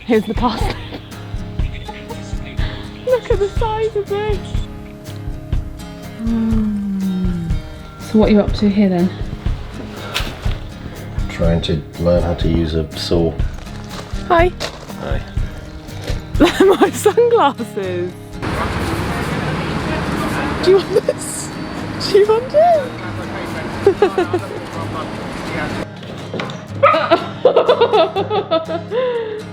Here's the parsnip. Look at the size of this. So what are you up to here then? Trying to learn how to use a saw. Hi. Hi. My sunglasses. Do you want this? Do you want it?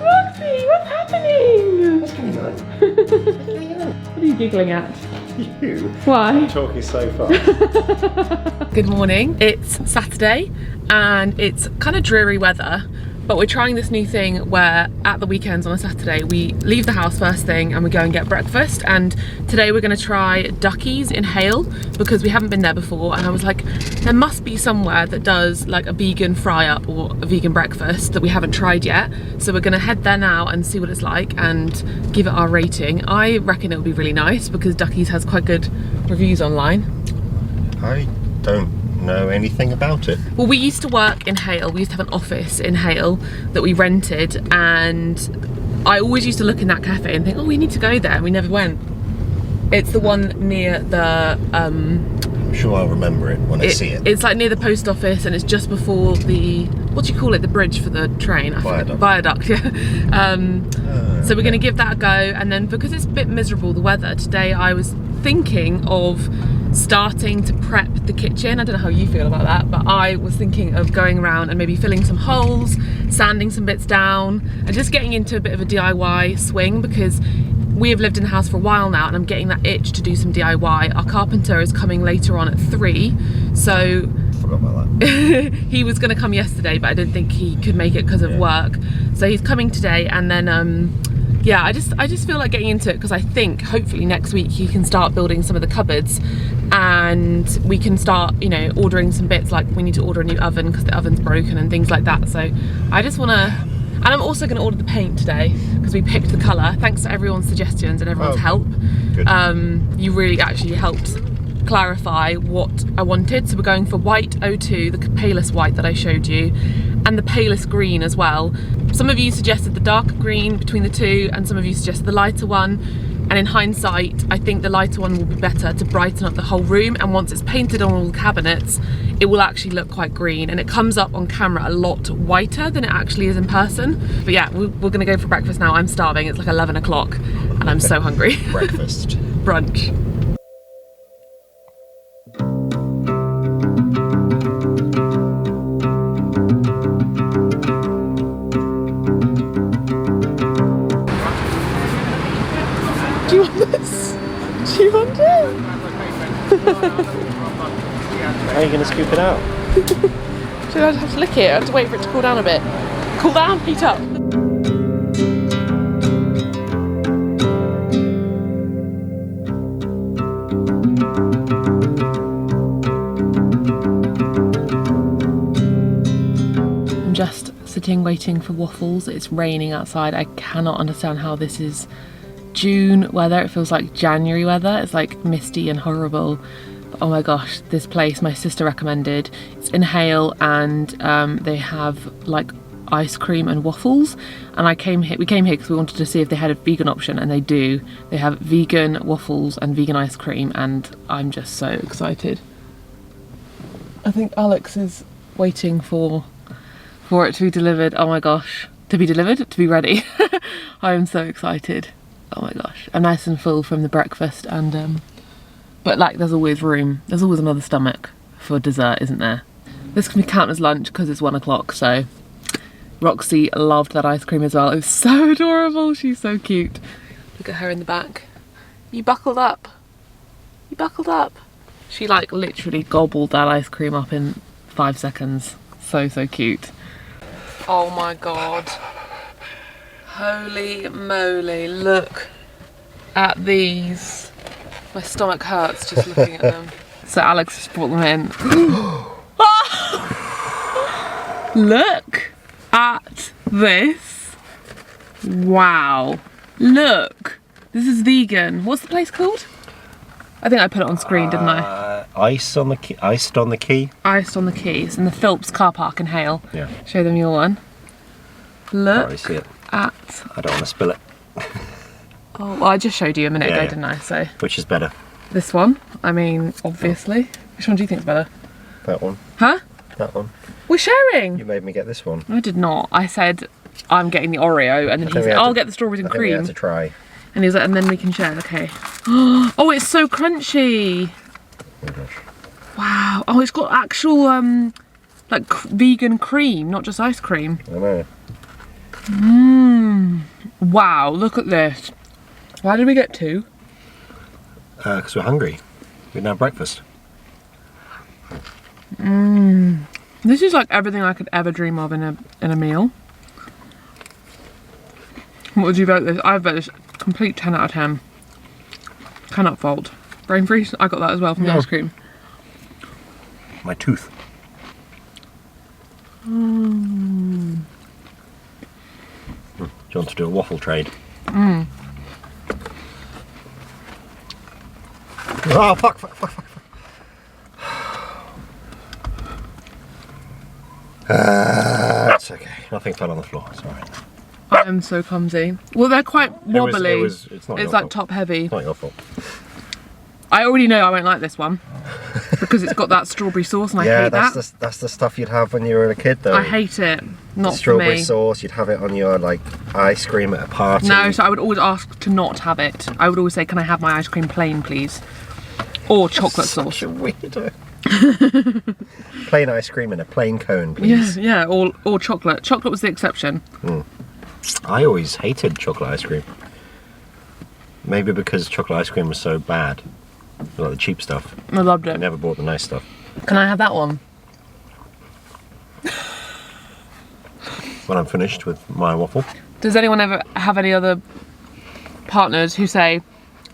Roxy, what's happening? What's going on? What are you giggling at? You. Why? I'm talking so fast. Good morning. It's Saturday and it's kind of dreary weather, but we're trying this new thing where at the weekends on a Saturday we leave the house first thing and we go and get breakfast. And today we're going to try Ducky's in Hale because we haven't been there before, and I was like, there must be somewhere that does like a vegan fry up or a vegan breakfast that we haven't tried yet. So we're going to head there now and see what it's like and give it our rating. I reckon it would be really nice because Ducky's has quite good reviews online. I don't know anything about it. Well, we used to work in Hale. We used to have an office in Hale that we rented, and I always used to look in that cafe and think, oh, we need to go there, and we never went. It's the one near the I'm sure I'll remember it when I see it. It's like near the post office, and it's just before the, what do you call it, the bridge for the train? Viaduct, yeah. So we're going to give that a go, and then because it's a bit miserable, the weather today, I was thinking of starting to prep the kitchen. I don't know how you feel about that, but I was thinking of going around and maybe filling some holes, sanding some bits down, and just getting into a bit of a DIY swing, because we have lived in the house for a while now and I'm getting that itch to do some DIY. Our carpenter is coming later on at 3, so Forgot about that. he was going to come yesterday, but I didn't think he could make it because of work. So he's coming today, and then yeah, I just feel like getting into it because I think hopefully next week he can start building some of the cupboards and we can start, you know, ordering some bits, like we need to order a new oven because the oven's broken and things like that. So I just want to, and I'm also going to order the paint today because we picked the colour thanks to everyone's suggestions and everyone's help. Good. You really actually helped clarify what I wanted. So we're going for white 02, the palest white that I showed you, and the palest green as well. Some of you suggested the darker green between the two, and some of you suggested the lighter one. And in hindsight, I think the lighter one will be better to brighten up the whole room, and once it's painted on all the cabinets, it will actually look quite green, and it comes up on camera a lot whiter than it actually is in person. But yeah, we're gonna go for breakfast now. I'm starving, it's like 11 o'clock and I'm so hungry. Breakfast. Brunch. Do you want this? Do you want it? How are you going to scoop it out? Should I have to lick it? I have to wait for it to cool down a bit. Cool down, heat up. I'm just sitting waiting for waffles. It's raining outside. I cannot understand how this is June weather. It feels like January weather. It's like misty and horrible. But oh my gosh, this place my sister recommended. It's in Hale, and they have like ice cream and waffles. And we came here because we wanted to see if they had a vegan option, and they do. They have vegan waffles and vegan ice cream, and I'm just so excited. I think Alex is waiting for it to be delivered. Oh my gosh, to be delivered, to be ready. I am so excited. Oh my gosh, I'm nice and full from the breakfast, and but like there's always room, there's always another stomach for dessert, isn't there? This can be counted as lunch because it's 1 o'clock. So Roxy loved that ice cream as well. It was so adorable, she's so cute. Look at her in the back. You buckled up, you buckled up. She like literally gobbled that ice cream up in 5 seconds. So cute. Oh my god. Holy moly, look at these. My stomach hurts just looking at them. So Alex just brought them in. Look at this. Wow. Look. This is vegan. What's the place called? I think I put it on screen, didn't I? Iced on the Quay. Iced on the Quay. Iced on the Quay. It's in the Phillips car park in Hale. Yeah. Show them your one. Look Can't really see it. at... I don't want to spill it. Oh, well, I just showed you a minute ago, yeah. didn't I? So Which is better? this one. I mean, obviously. Which one do you think's better? That one. Huh? That one. We're sharing. You made me get this one. I did not. I said I'm getting the Oreo, and then he said I'll get the strawberries and I think we cream. had to try. And he was like, and then we can share. Okay. Oh, it's so crunchy. Oh my gosh. Wow. Oh, it's got actual like vegan cream, not just ice cream. I know. Wow, look at this. Why did we get 2? Because we're hungry. We didn't have breakfast. This is like everything I could ever dream of in a meal. What would you vote this? I vote this complete 10 out of 10. Cannot fault. Brain freeze, I got that as well from the ice cream. My tooth. Do you want to do a waffle trade? Oh, fuck. It's okay. Nothing fell on the floor. It's alright. I am so clumsy. Well, they're quite wobbly. It's not your like fault. top heavy. It's not your fault. I already know I won't like this one because it's got that strawberry sauce and I hate that. That's the stuff you'd have when you were a kid, though. I hate it. Not strawberry for me. sauce. You'd have it on your like ice cream at a party. No, so I would always ask to not have it. I would always say, "Can I have my ice cream plain, please?" Or chocolate sauce. Such a weirdo. Plain ice cream in a plain cone, please. Yeah, or chocolate. Chocolate was the exception. I always hated chocolate ice cream. Maybe because chocolate ice cream was so bad. Like the cheap stuff. I loved I it. never bought the nice stuff. Can I have that one? When I'm finished with my waffle. Does anyone ever have any other partners who say,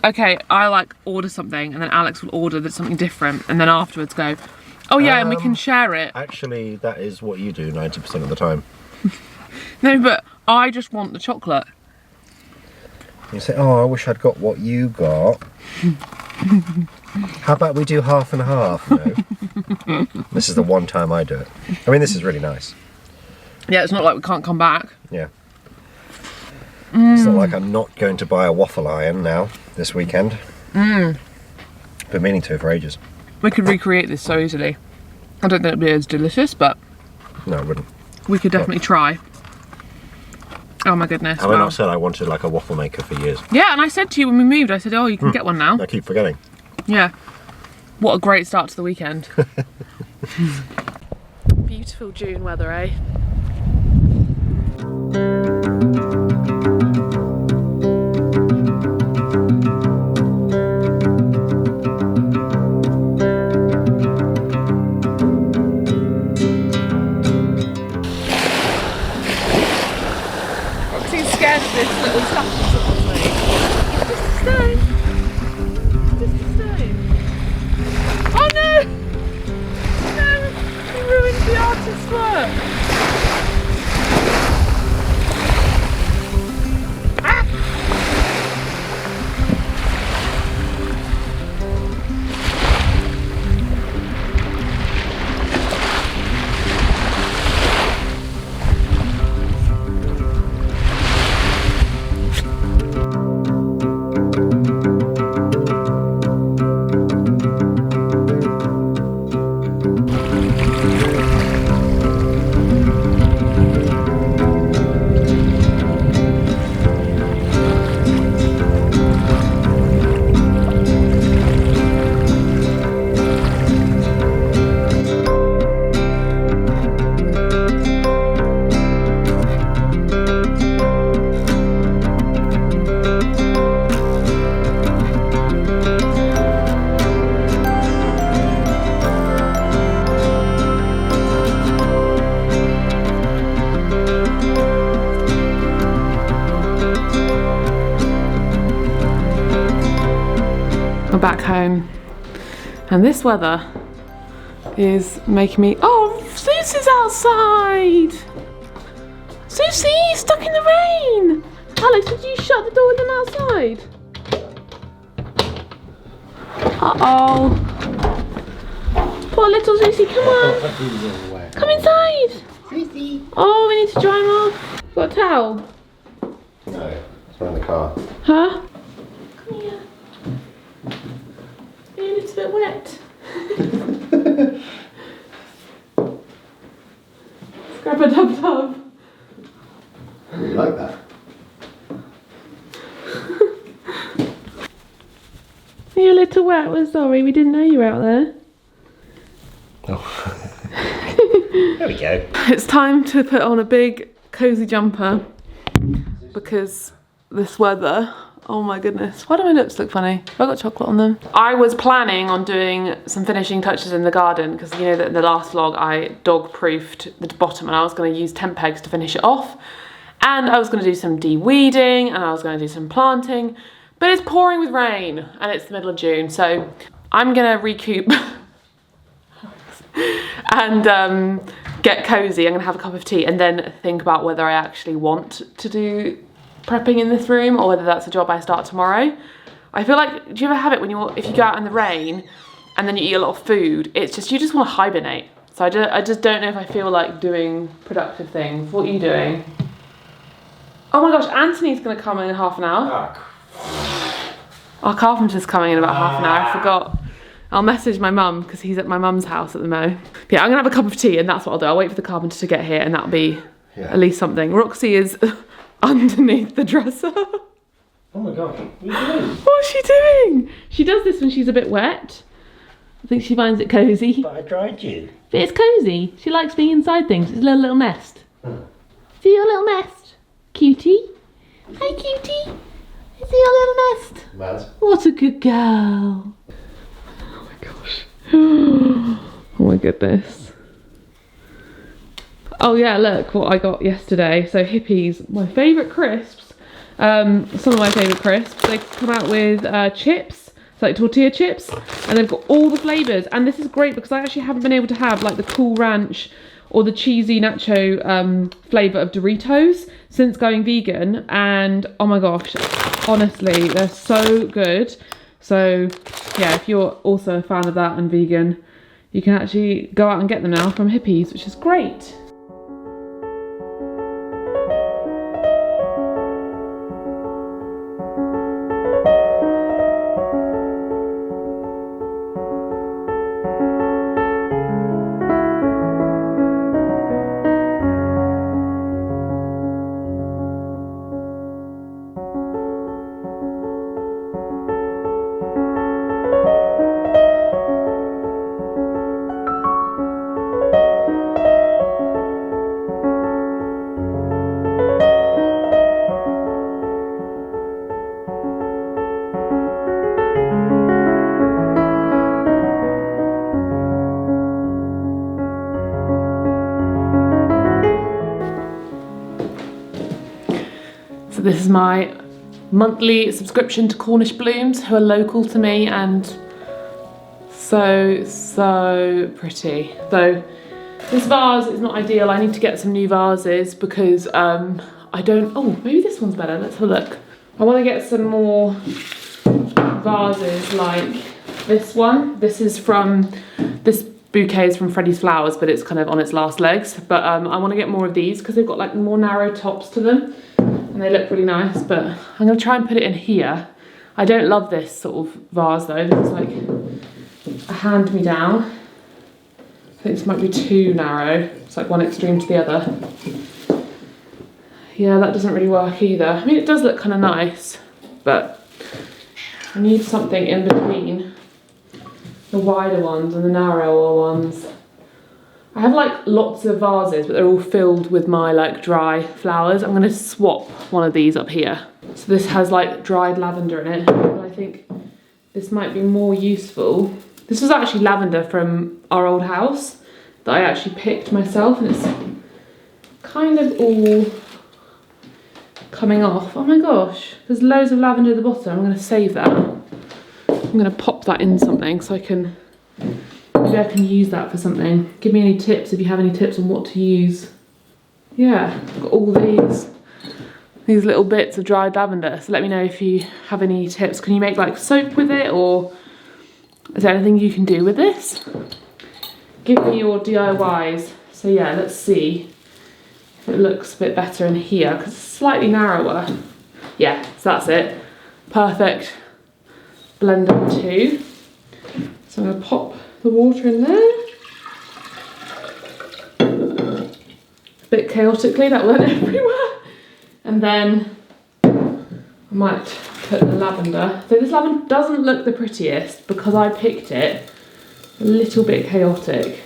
okay, I like order something and then Alex will order something different and then afterwards go, oh yeah, and we can share it? Actually, that is what you do 90% of the time. No, but I just want the chocolate. You say, oh, I wish I'd got what you got. How about we do half and half? No. This is the one time I do it. I mean, this is really nice. Yeah, it's not like we can't come back. Yeah. It's not like I'm not going to buy a waffle iron now, this weekend. Been meaning to for ages. We could recreate this so easily. I don't think it'd be as delicious, but No, I wouldn't. we could definitely try. Oh my goodness. Have I wow. not said I wanted like a waffle maker for years? Yeah, and I said to you when we moved, I said, oh, you can get one now. I keep forgetting. Yeah. What a great start to the weekend. Beautiful June weather, eh? Roxy's scared of this little stuff that's up on me. Just a stone. Just a stone. Oh no! No! You ruined the artist's work. We're back home and this weather is making me... Oh, Susie's outside! Susie, stuck in the rain! Alex, did you shut the door with them outside? Uh-oh. Poor little Susie, come on. Come inside. Susie. Oh, we need to dry him off. Got a towel? No, it's not in the car. Huh? Come here. Are you a little bit wet? Grab a tub. I really like that. Are you a little wet? We're sorry, we didn't know you were out there. Oh. There we go. It's time to put on a big cosy jumper because this weather, oh my goodness. Why do my lips look funny? Have I got chocolate on them? I was planning on doing some finishing touches in the garden because you know that in the last vlog I dog proofed the bottom and I was going to use tent pegs to finish it off. And I was going to do some de-weeding and I was going to do some planting. But it's pouring with rain and it's the middle of June, so I'm going to recoup and get cozy. I'm going to have a cup of tea and then think about whether I actually want to do prepping in this room or whether that's a job I start tomorrow. I feel like, do you ever have it when if you go out in the rain and then you eat a lot of food, it's just, you just want to hibernate. So I just don't know if I feel like doing productive things. What are you doing? Oh my gosh, Anthony's going to come in half an hour. Our carpenter's coming in about half an hour, I forgot. I'll message my mum because he's at my mum's house at the moment. Yeah, I'm gonna have a cup of tea and that's what I'll do. I'll wait for the carpenter to get here and that'll be at least something. Roxy is underneath the dresser. Oh my god, what are you doing? What's she doing? She does this when she's a bit wet. I think she finds it cozy. But I dried you. But it's cozy. She likes being inside things. It's a little nest. See your little nest? Cutie? Hi cutie. See your little nest? Maz. What a good girl. Oh my gosh. Oh my goodness. Oh yeah, look what I got yesterday. So Hippies, my favourite crisps. Some of my favourite crisps. They come out with chips. It's like tortilla chips. And they've got all the flavours. And this is great because I actually haven't been able to have like the Cool Ranch or the cheesy nacho flavour of Doritos since going vegan. And oh my gosh, honestly, they're so good. So yeah, if you're also a fan of that and vegan, you can actually go out and get them now from Hippies, which is great. So this is my monthly subscription to Cornish blooms, who are local to me and so pretty. Though this vase is not ideal. I need to get some new vases because I don't, oh maybe this one's better, let's have a look. I want to get some more vases like this one. This bouquet is from Freddie's Flowers, but it's kind of on its last legs. But I want to get more of these because they've got like more narrow tops to them. And they look really nice, but I'm going to try and put it in here. I don't love this sort of vase though. It's like a hand-me-down. I think this might be too narrow. It's like one extreme to the other. Yeah, that doesn't really work either. I mean, it does look kind of nice, but I need something in between the wider ones and the narrower ones. I have like lots of vases, but they're all filled with my like dry flowers. I'm gonna swap one of these up here. So this has like dried lavender in it, but I think this might be more useful. This was actually lavender from our old house that I actually picked myself, and it's kind of all coming off. Oh my gosh, there's loads of lavender at the bottom. I'm gonna save that. I'm gonna pop that in something so I can, maybe I can use that for something. Give me any tips if you have any tips on what to use. Yeah, I've got all these little bits of dried lavender. So let me know if you have any tips. Can you make like soap with it, or is there anything you can do with this? Give me your DIYs. So yeah, let's see if it looks a bit better in here because it's slightly narrower. Yeah, so that's it. Perfect blender too. So I'm going to pop the water in there. A bit chaotically, that went everywhere. And then I might put the lavender. So this lavender doesn't look the prettiest because I picked it a little bit chaotic.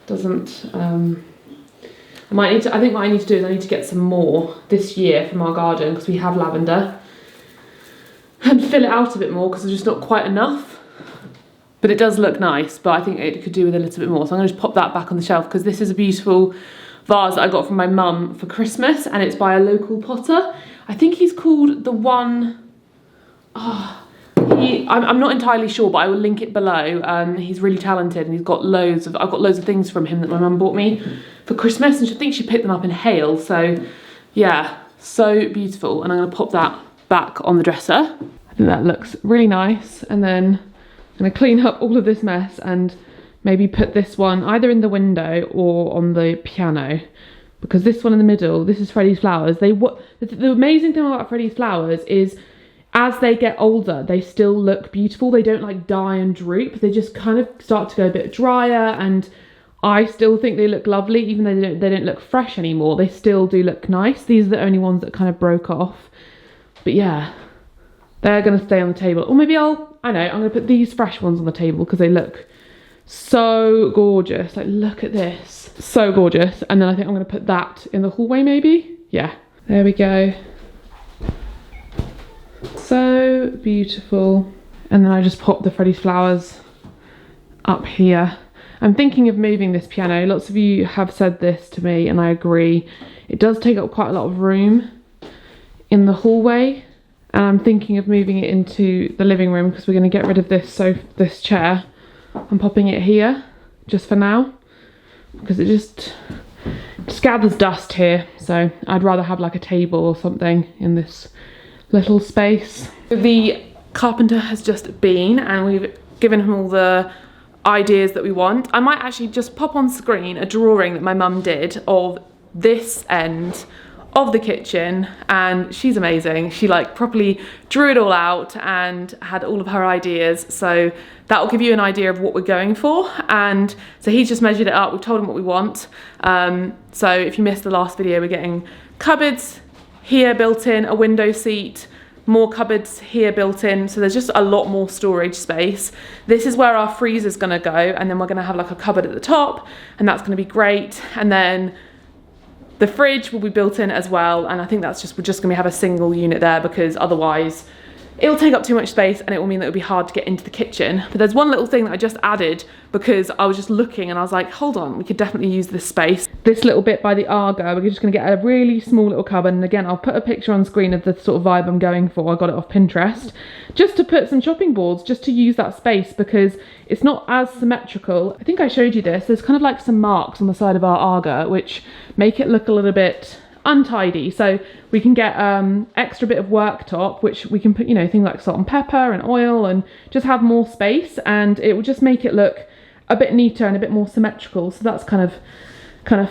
Doesn't, I think what I need to do is I need to get some more this year from our garden because we have lavender. And fill it out a bit more because there's just not quite enough. But it does look nice, but I think it could do with a little bit more. So I'm going to just pop that back on the shelf because this is a beautiful vase that I got from my mum for Christmas and it's by a local potter. I think he's called the one... I'm not entirely sure, but I will link it below. He's really talented and he's got I've got loads of things from him that my mum bought me for Christmas and I think she picked them up in hail. So yeah, so beautiful. And I'm going to pop that back on the dresser. I think that looks really nice. And then I'm going to clean up all of this mess and maybe put this one either in the window or on the piano, because this one in the middle, this is Freddie's flowers. The amazing thing about Freddie's flowers is as they get older, they still look beautiful. They don't like die and droop. They just kind of start to go a bit drier, and I still think they look lovely, even though they don't look fresh anymore. They still do look nice. These are the only ones that kind of broke off. But yeah, they're going to stay on the table. Or maybe I'm going to put these fresh ones on the table because they look so gorgeous. Like, look at this. So gorgeous. And then I think I'm going to put that in the hallway maybe. Yeah, there we go. So beautiful. And then I just pop the Freddie's flowers up here. I'm thinking of moving this piano. Lots of you have said this to me and I agree. It does take up quite a lot of room in the hallway, and I'm thinking of moving it into the living room because we're going to get rid of this chair and popping it here just for now because it just gathers dust here. So I'd rather have like a table or something in this little space. The carpenter has just been and we've given him all the ideas that we want. I might actually just pop on screen a drawing that my mum did of this end of the kitchen, and she's amazing. She like properly drew it all out and had all of her ideas, so that will give you an idea of what we're going for. And so he's just measured it up. We've told him what we want. So if you missed the last video, we're getting cupboards here built in, a window seat, more cupboards here built in, so there's just a lot more storage space. This is where our freezer's gonna go, and then we're gonna have like a cupboard at the top, and that's gonna be great. And then the fridge will be built in as well, and I think we're just gonna have a single unit there because otherwise it'll take up too much space and it will mean that it'll be hard to get into the kitchen. But there's one little thing that I just added because I was just looking and I was like, hold on, we could definitely use this space. This little bit by the Argo, we're just gonna get a really small little cupboard, and again, I'll put a picture on screen of the sort of vibe I'm going for. I got it off Pinterest. Just to put some chopping boards, just to use that space because it's not as symmetrical. I think I showed you this. There's kind of like some marks on the side of our Argo which make it look a little bit untidy, so we can get extra bit of worktop which we can put, you know, things like salt and pepper and oil, and just have more space, and it will just make it look a bit neater and a bit more symmetrical. So that's kind of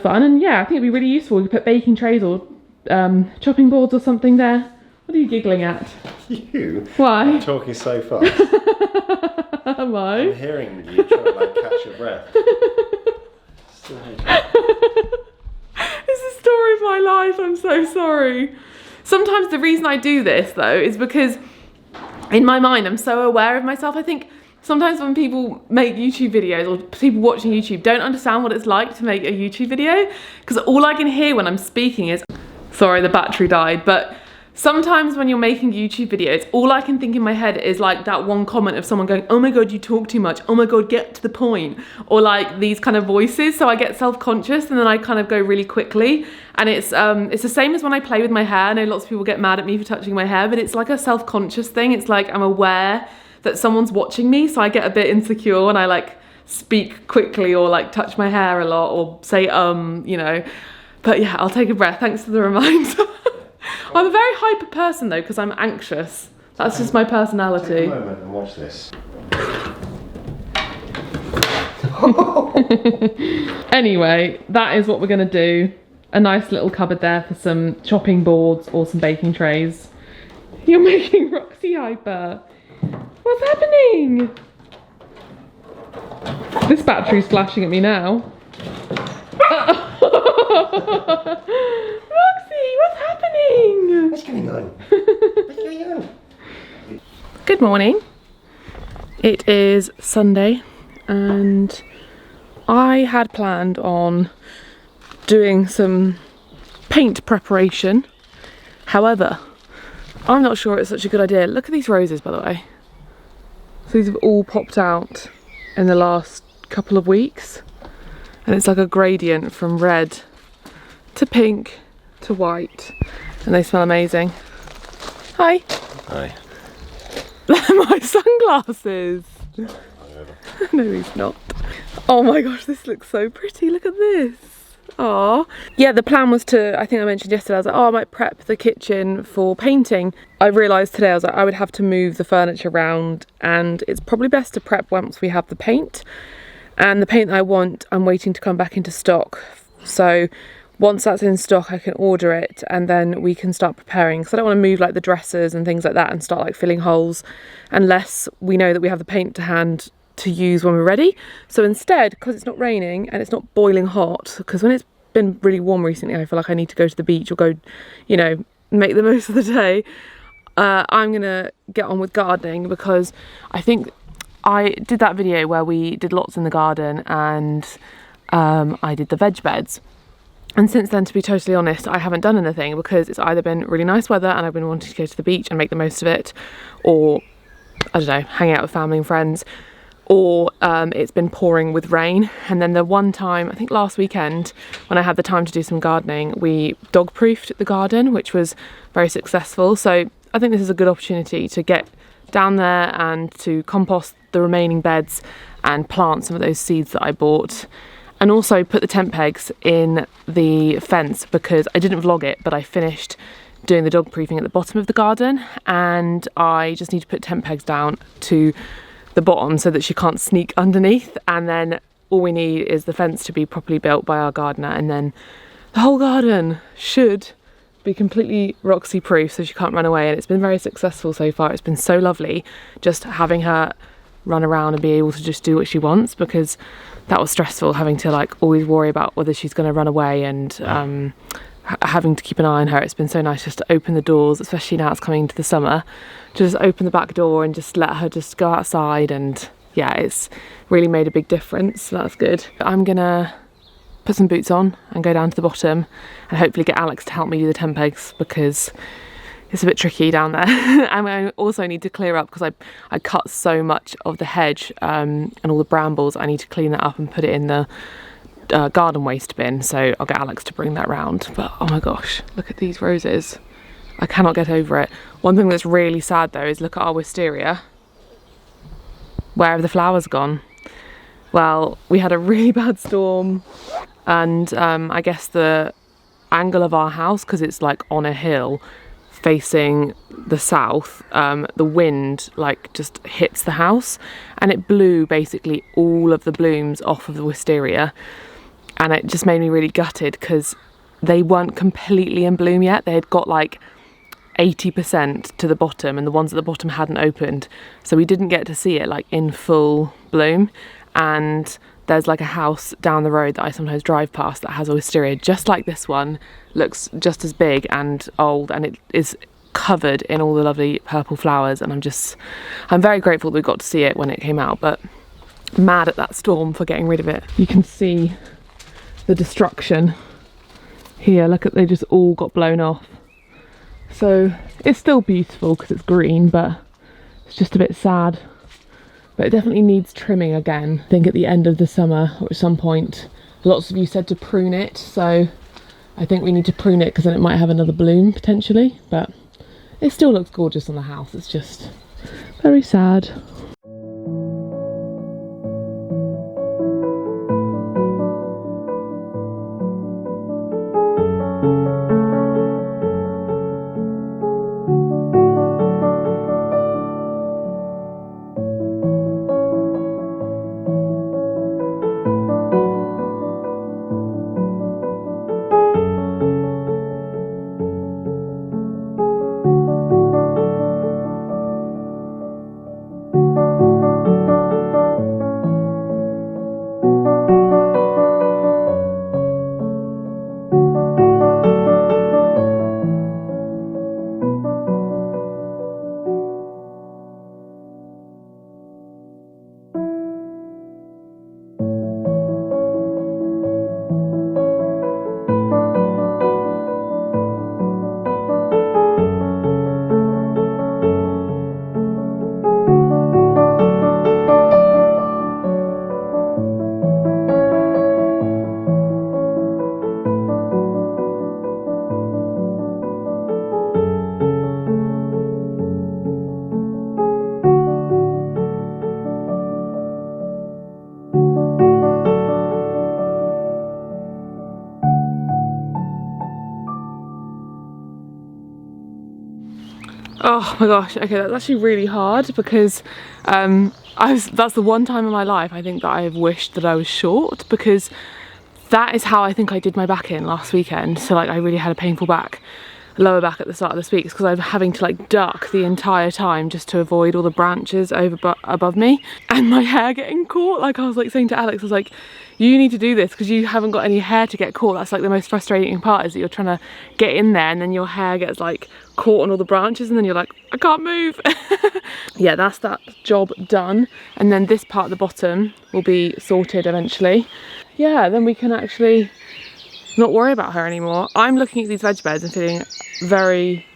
fun, and yeah, I think it'd be really useful. You put baking trays or chopping boards or something there. What are you giggling at? You? Why? I'm talking so fast. Why? I'm hearing you trying to like catch your breath. It's the story of my life, I'm so sorry. Sometimes the reason I do this though is because in my mind I'm so aware of myself. I think sometimes when people make YouTube videos or people watching YouTube don't understand what it's like to make a YouTube video, because all I can hear when I'm speaking is, sorry, the battery died, but sometimes when you're making YouTube videos, all I can think in my head is like that one comment of someone going, oh my God, you talk too much. Oh my God, get to the point. Or like these kind of voices. So I get self-conscious and then I kind of go really quickly. And it's the same as when I play with my hair. I know lots of people get mad at me for touching my hair, but it's like a self-conscious thing. It's like I'm aware that someone's watching me. So I get a bit insecure and I like speak quickly or like touch my hair a lot or say, you know. But yeah, I'll take a breath. Thanks for the reminder. I'm a very hyper person though, because I'm anxious. That's just my personality. Take a moment and watch this. Anyway, that is what we're gonna do. a nice little cupboard there for some chopping boards or some baking trays. You're making Roxy hyper. What's happening? This battery's flashing at me now. Roxy, what's happening? What's going on? What's going on? Good morning. It is Sunday and I had planned on doing some paint preparation. However, I'm not sure it's such a good idea. Look at these roses, by the way. So these have all popped out in the last couple of weeks. And it's like a gradient from red to pink to white. And they smell amazing. Hi. Hi. My sunglasses. No, he's not. Oh my gosh, this looks so pretty. Look at this. Aww. Yeah, the plan was to, I think I mentioned yesterday, I was like, oh, I might prep the kitchen for painting. I realised today, I was like, I would have to move the furniture around and it's probably best to prep once we have the paint. And the paint that I want, I'm waiting to come back into stock. So once that's in stock, I can order it and then we can start preparing. Because I don't want to move like the dressers and things like that and start like filling holes unless we know that we have the paint to hand to use when we're ready. So instead, because it's not raining and it's not boiling hot, because when it's been really warm recently, I feel like I need to go to the beach or go, you know, make the most of the day. I'm gonna get on with gardening because I think I did that video where we did lots in the garden and I did the veg beds. And since then, to be totally honest, I haven't done anything because it's either been really nice weather and I've been wanting to go to the beach and make the most of it, or I don't know, hang out with family and friends, or it's been pouring with rain. And then the one time, I think last weekend, when I had the time to do some gardening, we dog-proofed the garden, which was very successful. So I think this is a good opportunity to get down there and to compost the remaining beds and plant some of those seeds that I bought. And also put the tent pegs in the fence because I didn't vlog it, but I finished doing the dog proofing at the bottom of the garden and I just need to put tent pegs down to the bottom so that she can't sneak underneath, and then all we need is the fence to be properly built by our gardener and then the whole garden should be completely Roxy proof so she can't run away. And it's been very successful so far. It's been so lovely just having her run around and be able to just do what she wants, because that was stressful having to like always worry about whether she's going to run away and having to keep an eye on her. It's been so nice just to open the doors, especially now it's coming into the summer, to just open the back door and just let her just go outside. And yeah, it's really made a big difference, so that's good. I'm gonna put some boots on and go down to the bottom and hopefully get Alex to help me do the tent pegs because it's a bit tricky down there. And I also need to clear up because I cut so much of the hedge and all the brambles. I need to clean that up and put it in the garden waste bin, so I'll get Alex to bring that round. But oh my gosh, look at these roses. I cannot get over it. One thing that's really sad though is look at our wisteria. Where have the flowers gone? Well, we had a really bad storm and I guess the angle of our house, because it's like on a hill facing the south, the wind like just hits the house and it blew basically all of the blooms off of the wisteria, and it just made me really gutted because they weren't completely in bloom yet. They had got like 80% to the bottom and the ones at the bottom hadn't opened, so we didn't get to see it like in full bloom. And there's like a house down the road that I sometimes drive past that has a wisteria just like this one, looks just as big and old, and it is covered in all the lovely purple flowers. And I'm very grateful that we got to see it when it came out, but mad at that storm for getting rid of it. You can see the destruction here. Look at, they just all got blown off. So it's still beautiful because it's green, but it's just a bit sad. But it definitely needs trimming again. I think at the end of the summer or at some point. Lots of you said to prune it, so I think we need to prune it because then it might have another bloom potentially. But it still looks gorgeous on the house. It's just very sad. Oh my gosh, okay, that's actually really hard because that's the one time in my life I think that I have wished that I was short, because that is how I think I did my back in last weekend. So like I really had a painful lower back at the start of this week, because I was having to like duck the entire time just to avoid all the branches above me and my hair getting caught. Like I was like saying to Alex, I was like, you need to do this because you haven't got any hair to get caught. That's like the most frustrating part, is that you're trying to get in there and then your hair gets like caught on all the branches and then you're like, I can't move. Yeah, that's that job done. And then this part at the bottom will be sorted eventually. Yeah, then we can actually not worry about her anymore. I'm looking at these veg beds and feeling very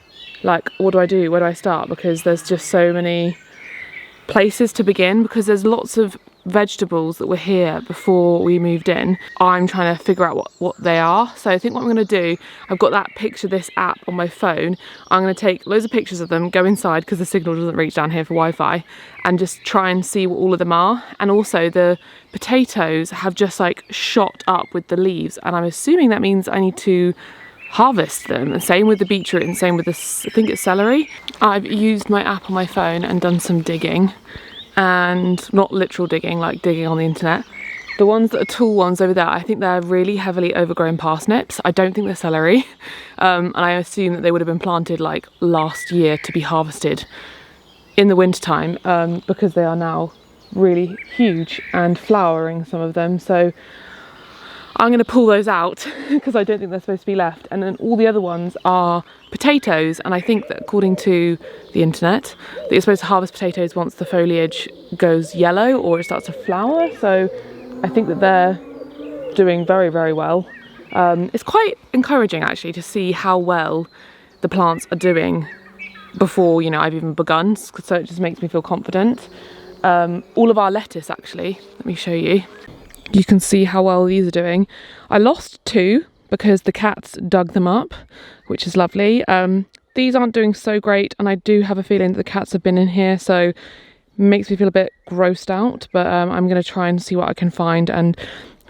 like, what do I do? Where do I start? Because there's just so many places to begin, because there's lots of vegetables that were here before we moved in. I'm trying to figure out what they are. So I think what I'm going to do, I've got that picture this app on my phone. I'm going to take loads of pictures of them, go inside because the signal doesn't reach down here for Wi-Fi, and just try and see what all of them are. And also the potatoes have just like shot up with the leaves, and I'm assuming that means I need to harvest them. And same with the beetroot and same with the, I think it's celery. I've used my app on my phone and done some digging, and not literal digging, like digging on the internet. The ones that are tall ones over there, I think they're really heavily overgrown parsnips. I don't think they're celery. And I assume that they would have been planted like last year to be harvested in the wintertime, because they are now really huge and flowering, some of them. So I'm going to pull those out because I don't think they're supposed to be left. And then all the other ones are potatoes, and I think that according to the internet that you're supposed to harvest potatoes once the foliage goes yellow or it starts to flower. So I think that they're doing very, very well. It's quite encouraging actually to see how well the plants are doing before, you know, I've even begun, so it just makes me feel confident. All of our lettuce, actually, let me show you. You can see how well these are doing. I lost 2 because the cats dug them up, which is lovely. These aren't doing so great, and I do have a feeling that the cats have been in here, so it makes me feel a bit grossed out, but I'm going to try and see what I can find and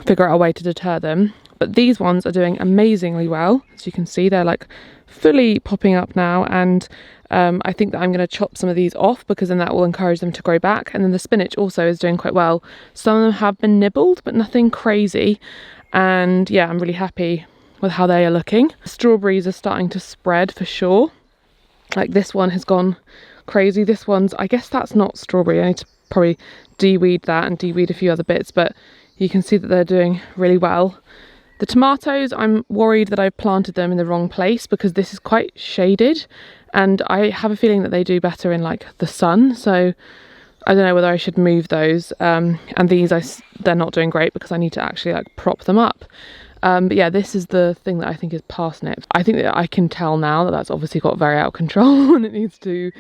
figure out a way to deter them. But these ones are doing amazingly well. As you can see, they're like fully popping up now, and I think that I'm going to chop some of these off because then that will encourage them to grow back. And then the spinach also is doing quite well. Some of them have been nibbled, but nothing crazy. And yeah, I'm really happy with how they are looking. Strawberries are starting to spread for sure. Like this one has gone crazy. This one's, I guess that's not strawberry. I need to probably de-weed that and de-weed a few other bits, but you can see that they're doing really well. The tomatoes, I'm worried that I've planted them in the wrong place because this is quite shaded, and I have a feeling that they do better in like the sun, so I don't know whether I should move those. And these, they're not doing great because I need to actually like prop them up. But yeah, this is the thing that I think is parsnips. I think that I can tell now that that's obviously got very out of control and it needs to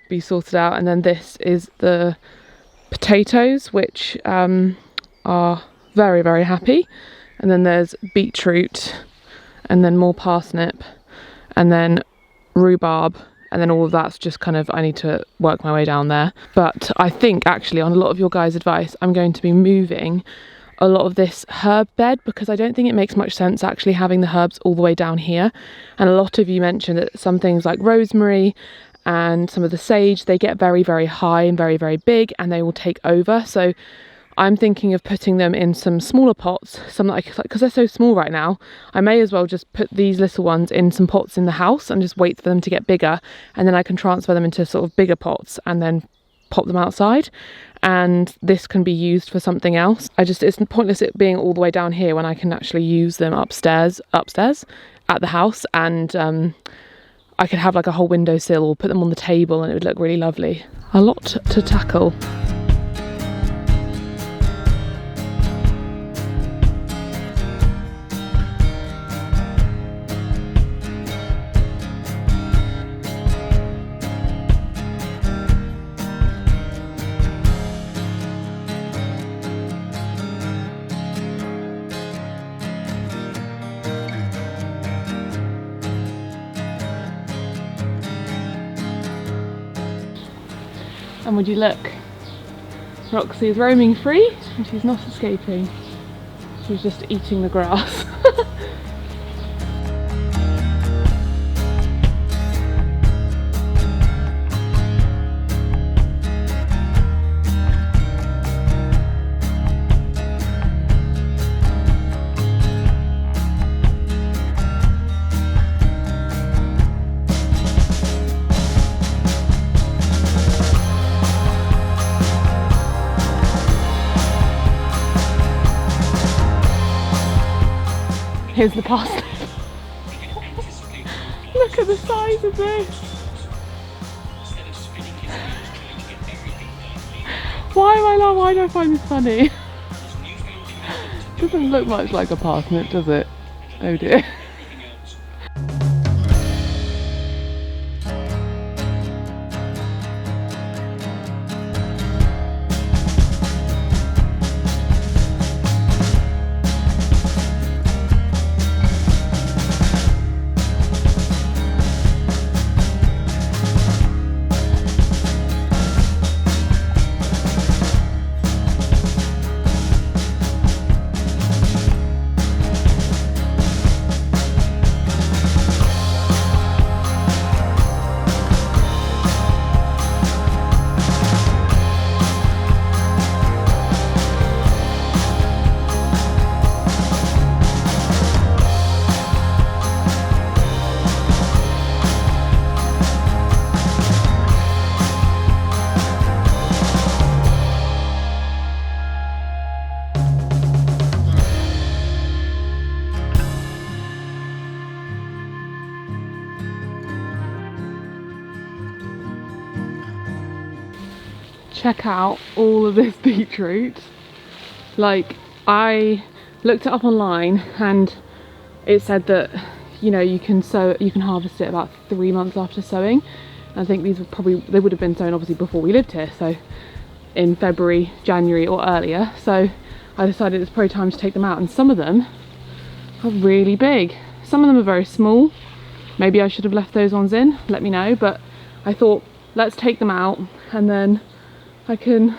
be sorted out. And then this is the potatoes, which are very, very happy. And then there's beetroot, and then more parsnip, and then rhubarb, and then all of that's just kind of, I need to work my way down there. But I think actually, on a lot of your guys' advice, I'm going to be moving a lot of this herb bed, because I don't think it makes much sense actually having the herbs all the way down here. And a lot of you mentioned that some things like rosemary and some of the sage, they get very, very high and very, very big, and they will take over. So I'm thinking of putting them in some smaller pots, some like, because they're so small right now, I may as well just put these little ones in some pots in the house and just wait for them to get bigger, and then I can transfer them into sort of bigger pots and then pop them outside, and this can be used for something else. It's pointless it being all the way down here when I can actually use them upstairs at the house, and I could have like a whole windowsill or put them on the table and it would look really lovely. A lot to tackle. And would you look, Roxy is roaming free and she's not escaping. She's just eating the grass. Here's the parsnip. Look at the size of this. Why do I find this funny? Doesn't look much like a parsnip, does it? Oh dear. Check out all of this beetroot. Like, I looked it up online and it said that, you know, you can harvest it about 3 months after sowing. I think these they would have been sown obviously before we lived here, so in February, January or earlier. So I decided it's probably time to take them out, and some of them are really big. Some of them are very small. Maybe I should have left those ones in, let me know, but I thought let's take them out and then I don't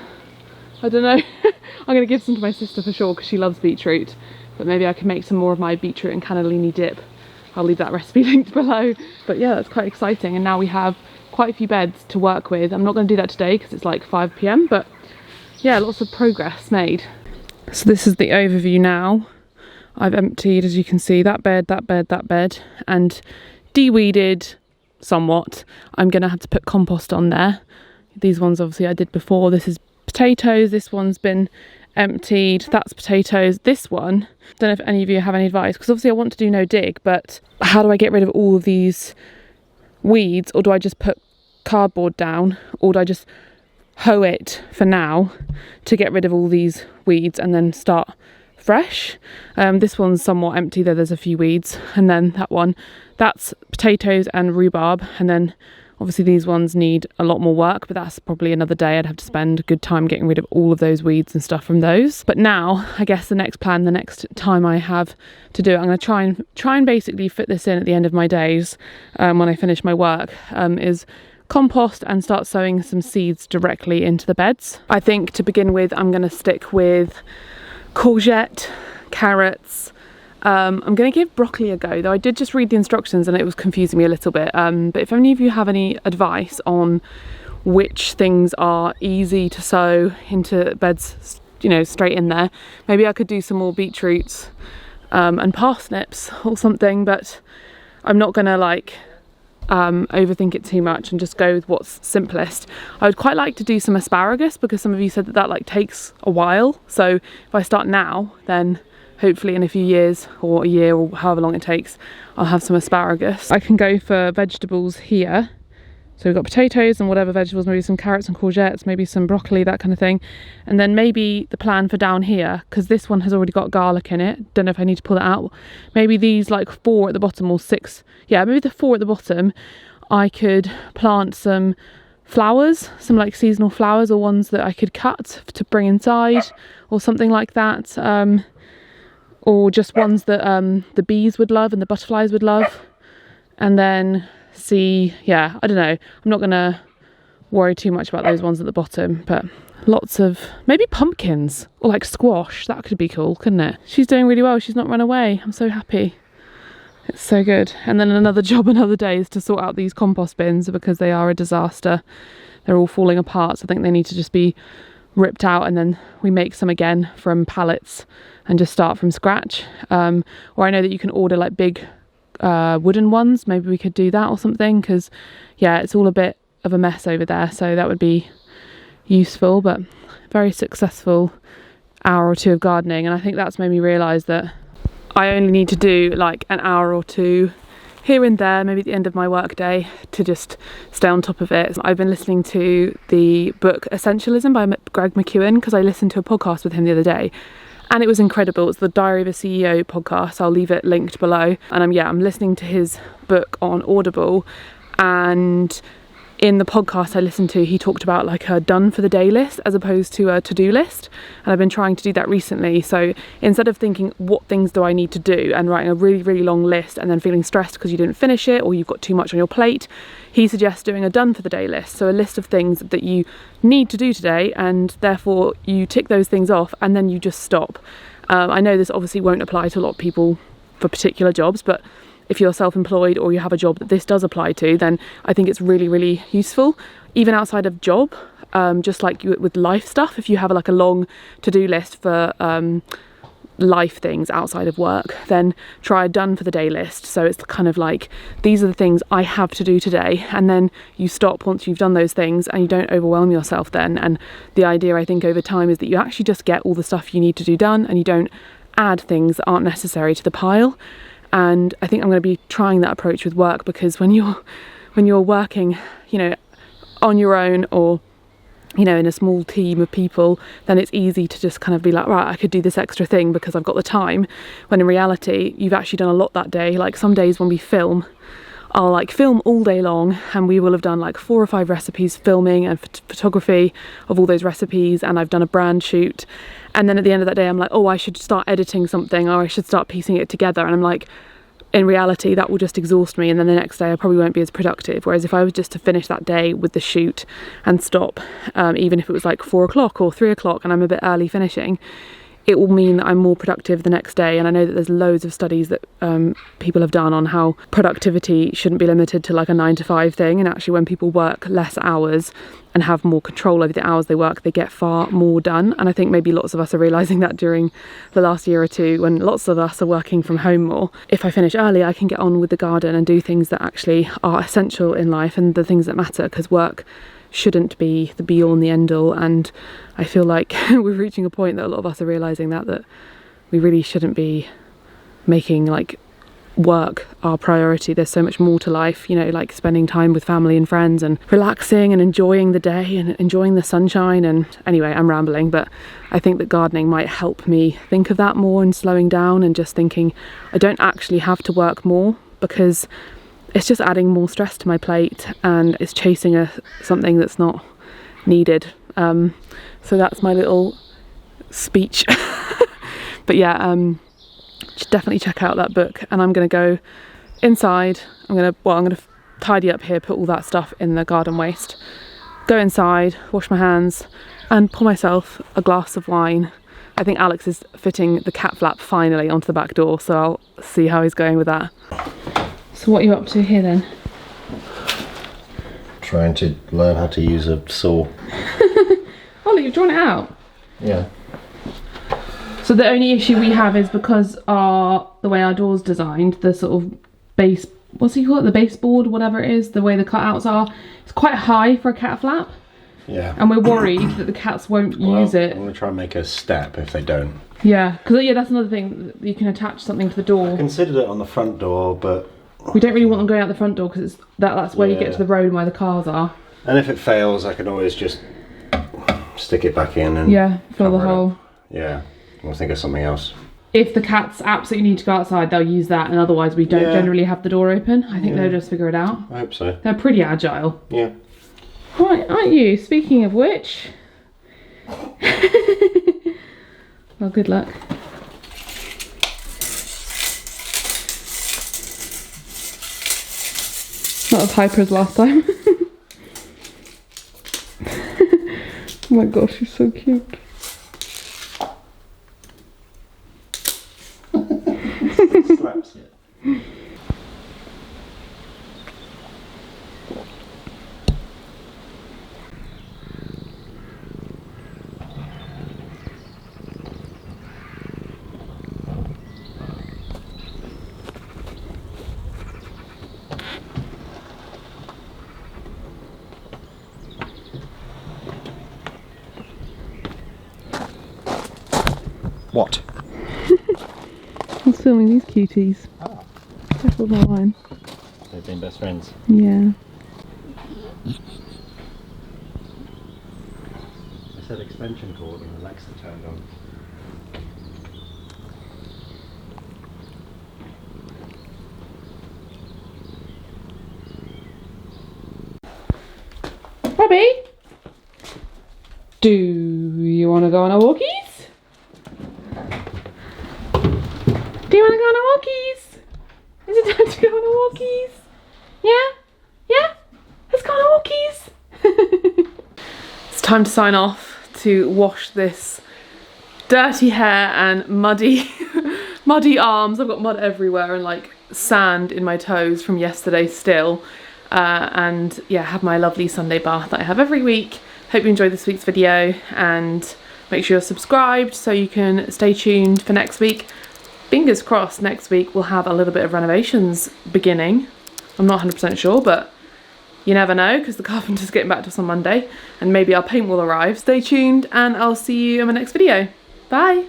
know, I'm going to give some to my sister for sure because she loves beetroot, but maybe I can make some more of my beetroot and cannellini dip. I'll leave that recipe linked below. But yeah, that's quite exciting, and now we have quite a few beds to work with. I'm not going to do that today because it's like 5 PM, but yeah, lots of progress made. So this is the overview now. I've emptied, as you can see, that bed, and de-weeded somewhat. I'm going to have to put compost on there. These ones obviously I did before. This is potatoes, this one's been emptied, that's potatoes. This one, don't know if any of you have any advice, because obviously I want to do no dig, but how do I get rid of all of these weeds? Or do I just put cardboard down, or do I just hoe it for now to get rid of all these weeds and then start fresh? This one's somewhat empty, though there's a few weeds, and then that one, that's potatoes and rhubarb, and then obviously these ones need a lot more work, but that's probably another day. I'd have to spend a good time getting rid of all of those weeds and stuff from those. But now, I guess the next time I have to do it, I'm going to try and basically fit this in at the end of my days when I finish my work, is compost and start sowing some seeds directly into the beds. I think to begin with, I'm going to stick with courgette, carrots. I'm going to give broccoli a go, though I did just read the instructions and it was confusing me a little bit. But if any of you have any advice on which things are easy to sow into beds, you know, straight in there, maybe I could do some more beetroots and parsnips or something, but I'm not going to like overthink it too much and just go with what's simplest. I would quite like to do some asparagus because some of you said that like takes a while. So if I start now, then hopefully in a few years or a year or however long it takes, I'll have some asparagus. I can go for vegetables here. So we've got potatoes and whatever vegetables, maybe some carrots and courgettes, maybe some broccoli, that kind of thing. And then maybe the plan for down here, because this one has already got garlic in it. Don't know if I need to pull that out. Maybe these like 4 at the bottom or 6. Yeah, maybe the 4 at the bottom. I could plant some flowers, some like seasonal flowers, or ones that I could cut to bring inside or something like that. Or just ones that the bees would love and the butterflies would love. And then see, yeah, I don't know. I'm not going to worry too much about those ones at the bottom, but lots of maybe pumpkins or like squash. That could be cool, couldn't it? She's doing really well. She's not run away. I'm so happy. It's so good. And then another job another day is to sort out these compost bins because they are a disaster. They're all falling apart. So I think they need to just be ripped out and then we make some again from pallets and just start from scratch. Or I know that you can order like big wooden ones. Maybe we could do that or something, because yeah, it's all a bit of a mess over there, so that would be useful. But very successful hour or two of gardening, and I think that's made me realise that I only need to do like an hour or two here and there, maybe at the end of my work day, to just stay on top of it. I've been listening to the book Essentialism by Greg McKeown because I listened to a podcast with him the other day, and it was incredible. It's the Diary of a CEO podcast. I'll leave it linked below. And I'm listening to his book on Audible, and in the podcast I listened to, he talked about like a done for the day list as opposed to a to-do list, and I've been trying to do that recently. So instead of thinking what things do I need to do and writing a really, really long list and then feeling stressed because you didn't finish it or you've got too much on your plate, he suggests doing a done for the day list. So a list of things that you need to do today, and therefore you tick those things off and then you just stop. I know this obviously won't apply to a lot of people for particular jobs, but if you're self-employed or you have a job that this does apply to, then I think it's really, really useful. Even outside of job, just like with life stuff, if you have like a long to-do list for life things outside of work, then try a done for the day list. So it's kind of like, these are the things I have to do today, and then you stop once you've done those things and you don't overwhelm yourself then. And the idea, I think, over time is that you actually just get all the stuff you need to do done and you don't add things that aren't necessary to the pile. And I think I'm going to be trying that approach with work, because when you're working, you know, on your own or, you know, in a small team of people, then it's easy to just kind of be like, right, I could do this extra thing because I've got the time, when in reality you've actually done a lot that day. Like some days when we film, I'll like film all day long and we will have done like 4 or 5 recipes, filming and photography of all those recipes, and I've done a brand shoot, and then at the end of that day I'm like, oh, I should start editing something, or I should start piecing it together, and I'm like, in reality that will just exhaust me, and then the next day I probably won't be as productive. Whereas if I was just to finish that day with the shoot and stop, even if it was like 4 o'clock or 3 o'clock and I'm a bit early finishing, it will mean that I'm more productive the next day. And I know that there's loads of studies that people have done on how productivity shouldn't be limited to like a 9 to 5 thing, and actually when people work less hours and have more control over the hours they work, they get far more done. And I think maybe lots of us are realising that during the last year or two, when lots of us are working from home more. If I finish early, I can get on with the garden and do things that actually are essential in life and the things that matter, because work shouldn't be the be all and the end all. And I feel like we're reaching a point that a lot of us are realising that we really shouldn't be making like work our priority. There's so much more to life, you know, like spending time with family and friends and relaxing and enjoying the day and enjoying the sunshine. And anyway, I'm rambling, but I think that gardening might help me think of that more, and slowing down and just thinking I don't actually have to work more, because it's just adding more stress to my plate and it's chasing something that's not needed. So that's my little speech. But yeah, definitely check out that book. And I'm going to go inside. I'm going to tidy up here, put all that stuff in the garden waste, go inside, wash my hands and pour myself a glass of wine. I think Alex is fitting the cat flap finally onto the back door, so I'll see how he's going with that. So what are you up to here then? Trying to learn how to use a saw. Oh, look, you've drawn it out. Yeah. So the only issue we have is because the way our door's designed, the sort of base, what's he call it, the baseboard, whatever it is, the way the cutouts are, it's quite high for a cat flap. Yeah. And we're worried that the cats won't use it. I'm going to try and make a step if they don't. Yeah, because that's another thing, you can attach something to the door. I considered it on the front door, but we don't really want them going out the front door, because that's where you get to the road and where the cars are. And if it fails, I can always just stick it back in and fill the hole. Yeah, we'll think of something else. If the cats absolutely need to go outside, they'll use that, and otherwise we don't generally have the door open. I think they'll just figure it out. I hope so. They're pretty agile. Yeah. Right, aren't you? Speaking of which... well, good luck. Not as hyper as last time. Oh my gosh, she's so cute. Slaps it. What's filming these cuties. Ah. Careful with my line. They've been best friends. Yeah. I said extension cord and Alexa turned on. Robbie? Do you want to go on a walkies? Do you want to go on a walkies? Is it time to go on a walkies? Yeah? Yeah? Let's go on a walkies. It's time to sign off to wash this dirty hair and muddy, muddy arms. I've got mud everywhere and like sand in my toes from yesterday still. And yeah, have my lovely Sunday bath that I have every week. Hope you enjoyed this week's video and make sure you're subscribed so you can stay tuned for next week. Fingers crossed next week we'll have a little bit of renovations beginning. I'm not 100% sure, but you never know because the carpenter's getting back to us on Monday and maybe our paint will arrive. Stay tuned and I'll see you in my next video. Bye!